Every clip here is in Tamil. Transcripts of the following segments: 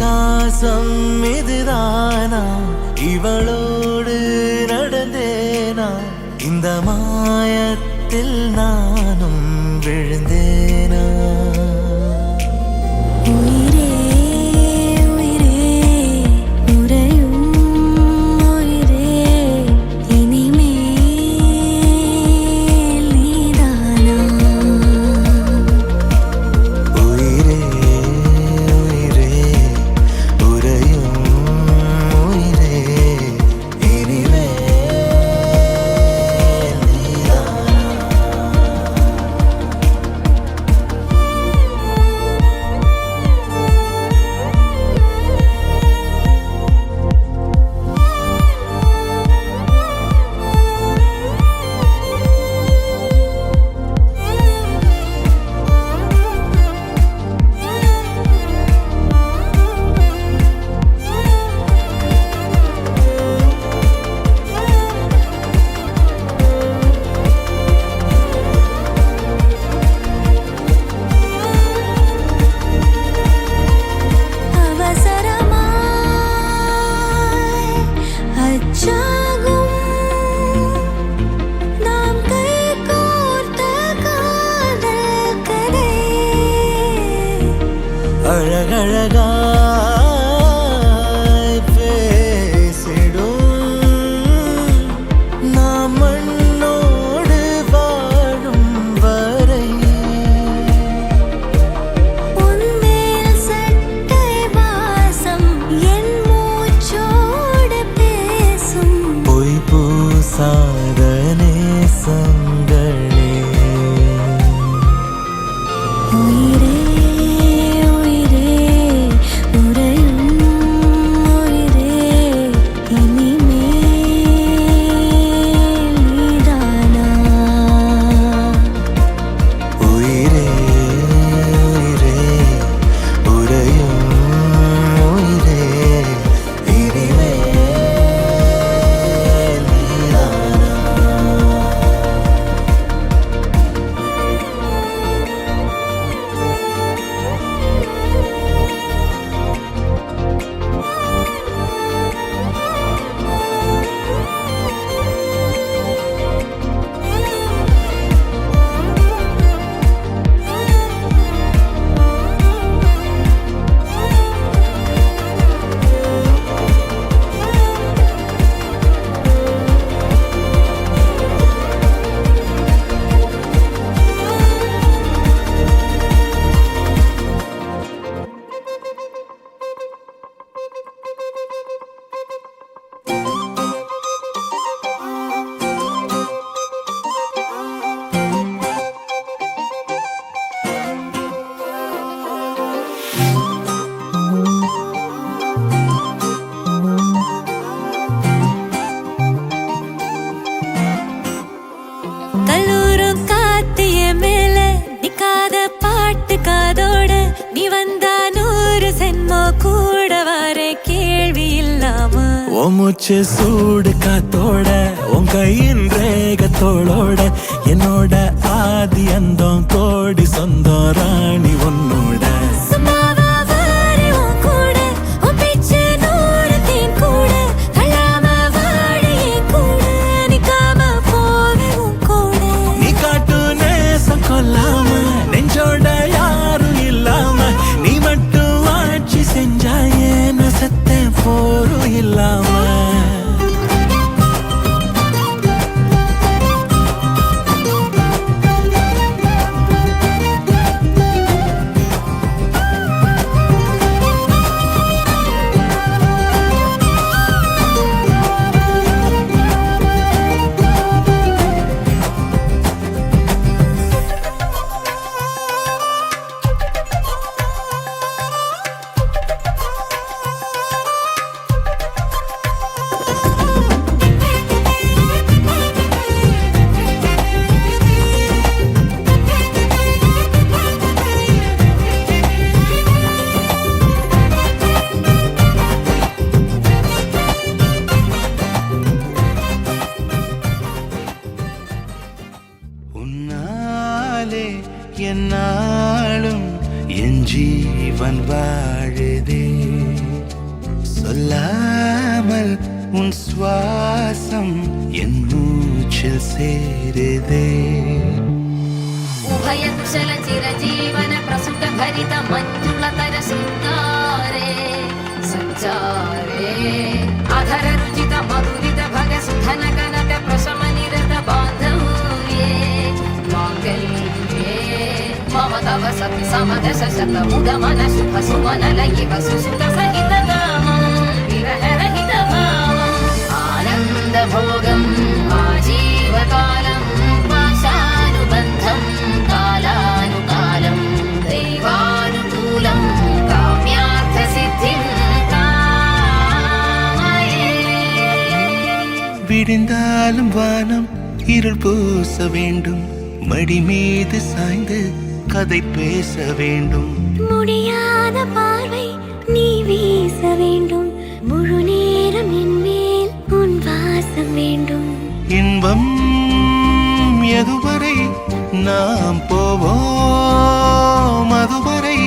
இதிகாசம் இதுதானா இவளோடு நடந்தேனா இந்த மாயத்தில் நானும் விழுந்தேனா அழகழகாய் பேசிடும் நாம் மண்ணோடு வாழும் வரை உன்மேல் சட்டை வாசம் என் மூச்சோடு பேசும் பொய் பூசாத நேசங்களே மூச்சு சூடு காத்தோட உன் கையின் ரேகத்தோளோட என்னோட ஆதி அந்தம் கோடி சொந்தம் ராணி உன்னோட நீ காட்டு நேசம் கொல்லாம நெஞ்சோட யாரும் இல்லாம நீ மட்டும் ஆட்சி செஞ்சாயே நசத்தேன் போரும் இல்லாம என்னாலும் என் ஜீவன் வாழுதே. சொல்லாமல் உன் சுவாசம் என் மூச்சில் சேருதே उभय कुशल चिरजीवन प्रसुत भरित मञ्जुलतर शृङ्गारे सञ्चारे अधर रुचित मधुरित भग सुधन कनक प्रशम निरत बान्धव्ये माङ्गल्ये मम तव सति समदश शत मुदमन शुभ सुमन लयिव सुसुत सहित कामं विरह रहित भावम् आनन्द भोगम् आजीवकालम् पाशानुबन्धम् कालानुकालं दैवानुकूलं काम्यार्थसिद्धिं कामये விடிந்தாலும் வானம் இருள் பூச வேண்டும் மடி மீது சாய்ந்து கதை பேச வேண்டும் முடியாத பார்வை நீ வீச வேண்டும் முழு நேரம் என் மேல் உன் வாசம் வேண்டும் இன்பம் எதுவரை நாம் போவோம் அதுவரை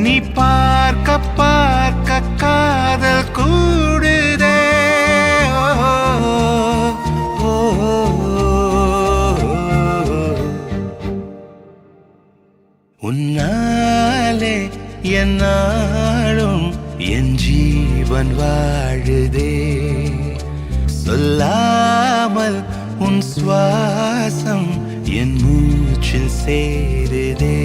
நீ பார்க்க பார்க்க காதல் கூடுதே ஓ, ஓ, உன்னாலே என்னாலும் என் ஜீவன் வாழுதே சொல்லாமல் உன் சுவாசம் என் மூச்சில் சேருதே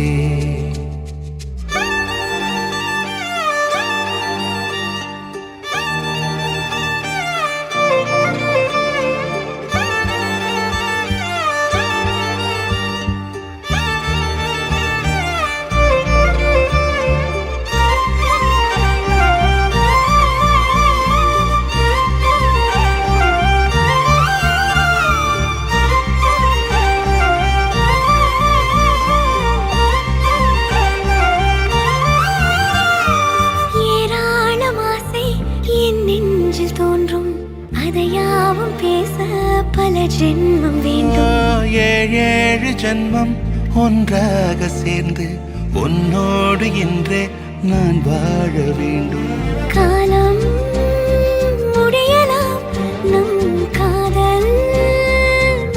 ஏராளம் ஆசை என் நெஞ்சில் தோன்றும் அதையாவும் பேச பல ஜென்மம் வேண்டும் ஏழு ஜென்மம் ஒன்றாக சேர்ந்து உன்னோடு இன்றே நான் வாழ வேண்டும் காலம் முடியலாம் நம் காதல்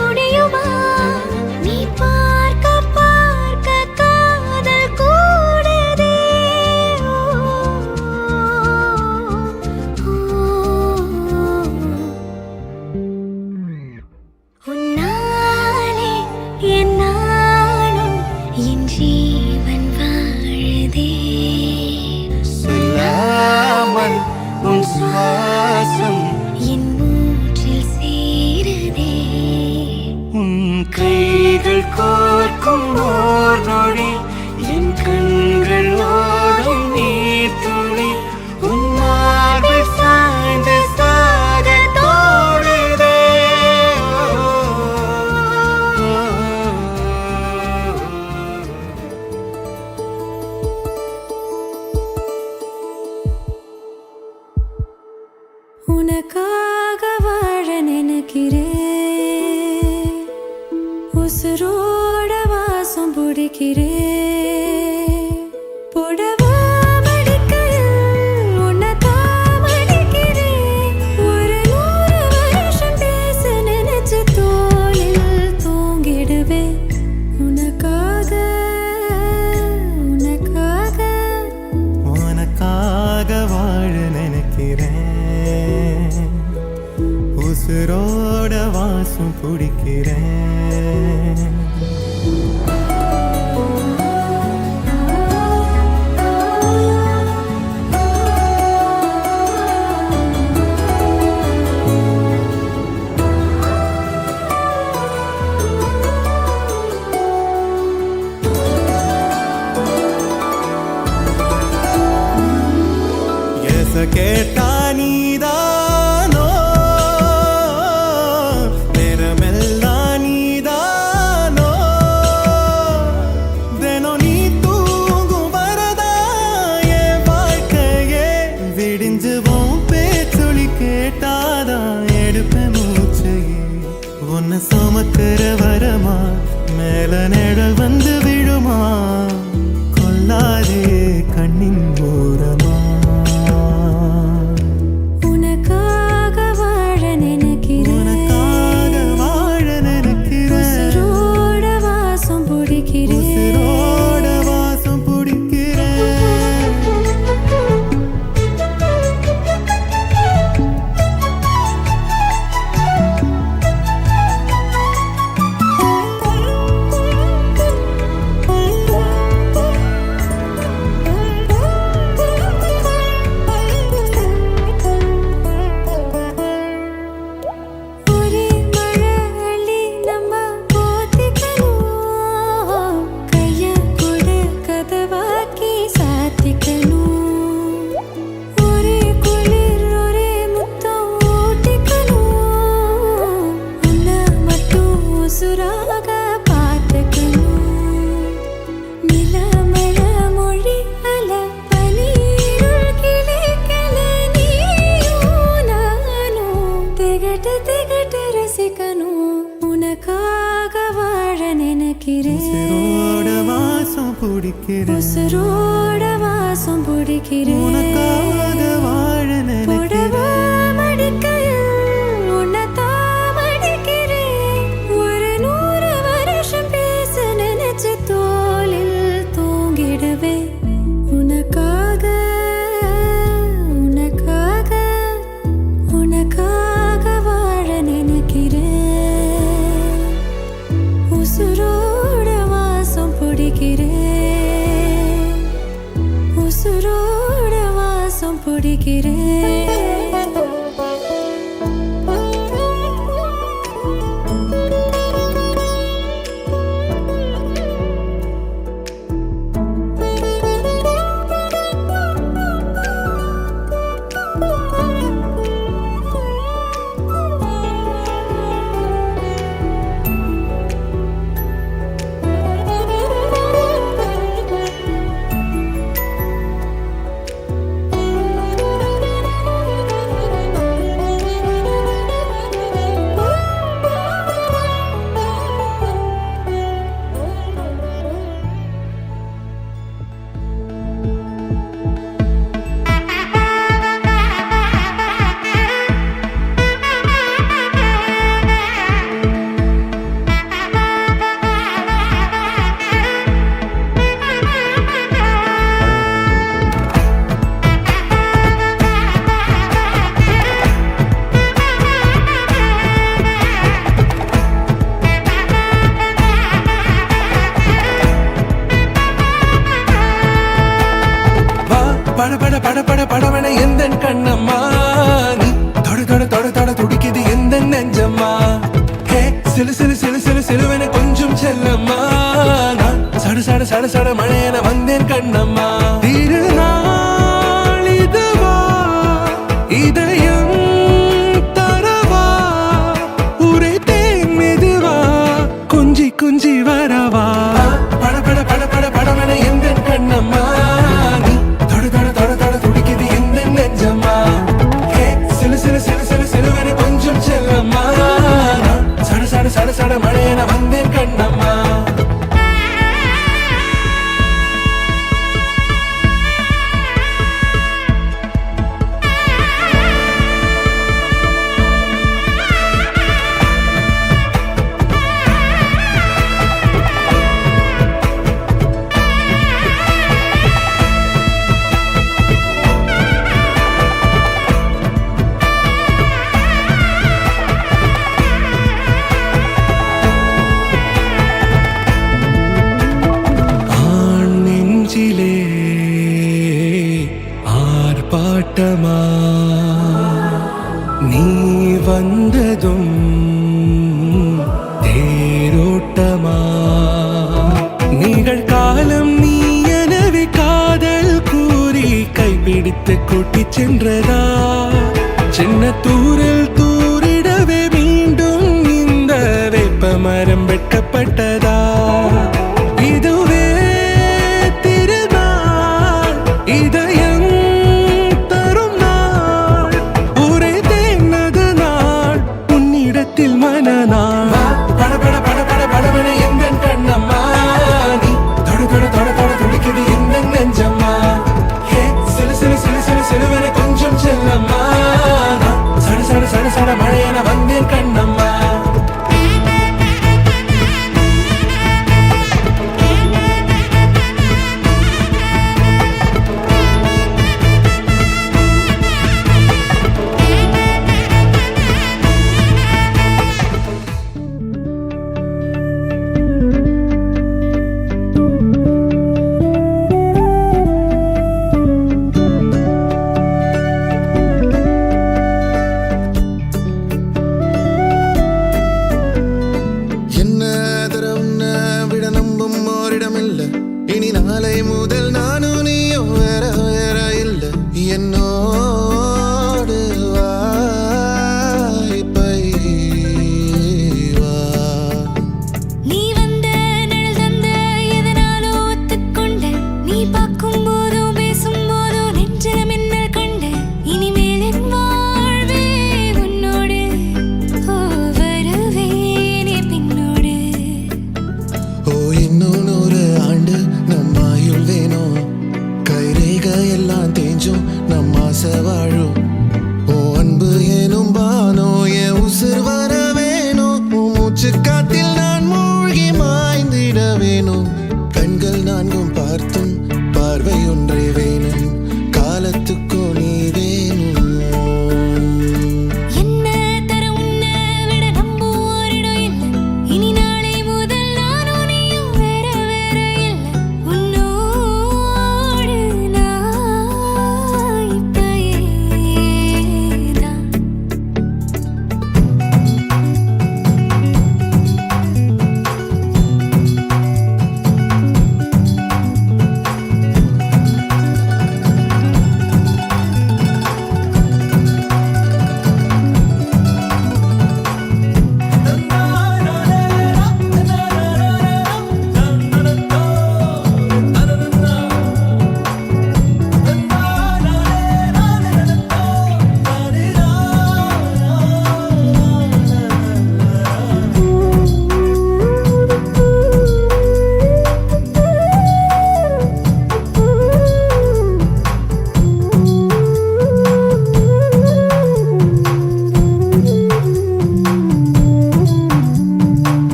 முடியுமா நீ பார்க்க பார்க்க காதல் கூடுதே உன்னாலே என்னாலும் என் ஜீவன் வாழுதே சொல்லாமல் உன் சுவாசம் என் மூச்சில் சேருதே உன் கைகள் கோர்க்கும் ஓர் நொடி என் கண்கள் ஓடும் நீர் துளி உன் மார்பில் சாய்ந்து சாக தோடுதே உனக்காக வாழ நினைக்கிறேன் உசுரோட வாசம் பிடிக்கிறேன் புடவா மடிக்கையில் உன்னைத்தான் மடிக்கிறேன் ஒரு 100 வருஷம் பேச நினைச்சு தோளில் தூங்கிடுவேன் உனக்காக உனக்காக உனக்காக வாழ நினைக்கிறேன் உசுரோட வாசம் பிடிக்கிறேன் கேட்டா நீதானோ நேரமெல்லாம் நீதானோ தினம் நீ தூங்கும் வரதா என் வாழ்க்கையே விடிஞ்சுவோம் பேச்சொலி கேட்டாதான் எடுப்பேன் மூச்சையே உன்னை சுமக்கிற வரமா மேல நிழல் வந்து விழுமா கொல்லாதே கண்ணின் ஓரமா பிடிக்கிறேன் உசுரோட வாசம் பிடிக்கிறேன் உனக்காக வாழ புடவா நினைக்கிறேன் மடிக்கையில் உன்னைத்தான் மடிக்கிறேன். ஒரு 100 வருஷம் பேச நினைச்ச தோளில் தூங்கிடுவேன். உனக்காக உனக்காக உனக்காக வாழ நினைக்கிறேன். உசுரோட வாசம் பிடிக்கிறேன். உசுரோட வாசம் பிடிக்கிறேன். பட பட பட பட படவன எந்த கண்ணம்மா நீ தொட தொட தொட தொட துடிக்குது எந்த நெஞ்சம்மா ஹே சிலு சிலு சிலு சிலு சிலுவன கொஞ்சம் செல்லம்மா நான் சட சட சட சட மழையன வந்தேன் கண்ணம்மா திருநாள் இதுவா இதயம் தரவா உரைத்தேன் மெதுவா கொஞ்சி கொஞ்சி வரவா பட பட பட பட படவன எந்த கண்ணம்மா நீ தொட தொட தொட தொட துடிக்குது எந்த நெஞ்சம்மா ஹே சிலு சிலு சிலு சிலு சிலுவன கொஞ்சம் செல்லம்மா நான் சட சட சட சட மழையன வந்தேன் கண்ணம்மா ஆண் நெஞ்சிலே ஆர்ப்பாட்டமா நீ வந்ததும் தேரோட்டமா நிகழ்காலம் நீ எனவே காதல் கூறி கைப்பிடித்து கூட்டிச் சென்றதா சின்ன தூரல் தூரிடவே மீண்டும் இந்த வேப்ப மரம் வெட்டப்பட்டதா